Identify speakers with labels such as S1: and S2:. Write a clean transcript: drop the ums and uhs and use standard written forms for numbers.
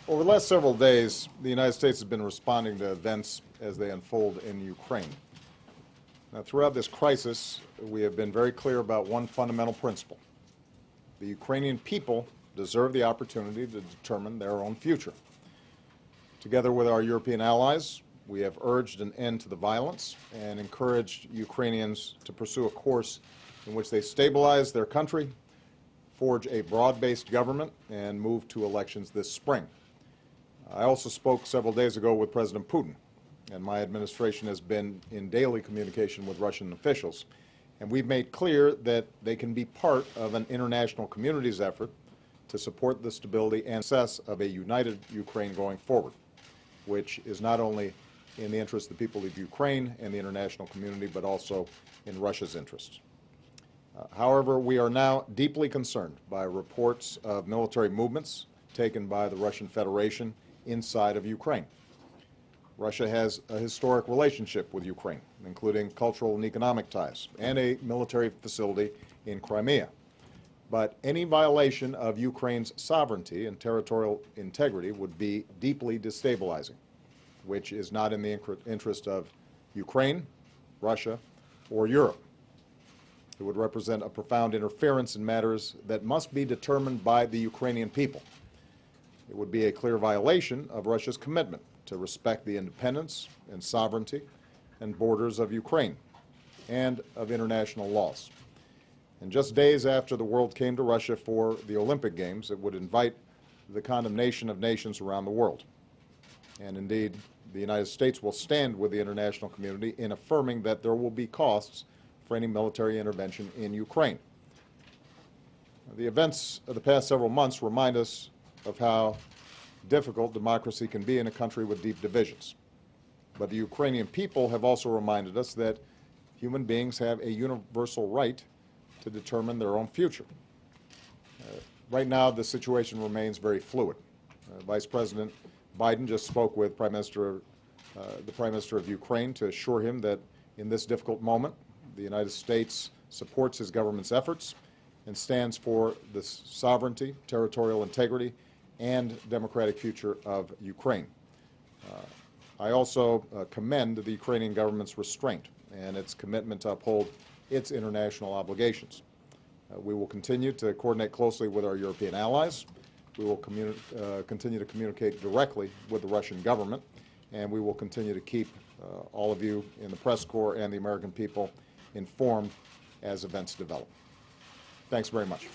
S1: Over the last several days, the United States has been responding to events as they unfold in Ukraine. Now, throughout this crisis, we have been very clear about one fundamental principle. The Ukrainian people deserve the opportunity to determine their own future. Together with our European allies, we have urged an end to the violence and encouraged Ukrainians to pursue a course in which they stabilize their country, forge a broad-based government, and move to elections this spring. I also spoke several days ago with President Putin, and my administration has been in daily communication with Russian officials. And we've made clear that they can be part of an international community's effort to support the stability and success of a united Ukraine going forward, which is not only in the interest of the people of Ukraine and the international community, but also in Russia's interests. However, we are now deeply concerned by reports of military movements taken by the Russian Federation inside of Ukraine. Russia has a historic relationship with Ukraine, including cultural and economic ties, and a military facility in Crimea. But any violation of Ukraine's sovereignty and territorial integrity would be deeply destabilizing, which is not in the interest of Ukraine, Russia, or Europe. It would represent a profound interference in matters that must be determined by the Ukrainian people. It would be a clear violation of Russia's commitment to respect the independence and sovereignty and borders of Ukraine and of international laws. And just days after the world came to Russia for the Olympic Games, it would invite the condemnation of nations around the world. And indeed, the United States will stand with the international community in affirming that there will be costs for any military intervention in Ukraine. The events of the past several months remind us of how difficult democracy can be in a country with deep divisions. But the Ukrainian people have also reminded us that human beings have a universal right to determine their own future. Right now, the situation remains very fluid. Vice President Biden just spoke with the Prime Minister of Ukraine to assure him that in this difficult moment, the United States supports his government's efforts and stands for the sovereignty, territorial integrity, and democratic future of Ukraine. I also commend the Ukrainian government's restraint and its commitment to uphold its international obligations. We will continue to coordinate closely with our European allies. We will continue to communicate directly with the Russian government, and we will continue to keep all of you in the press corps and the American people informed as events develop. Thanks very much.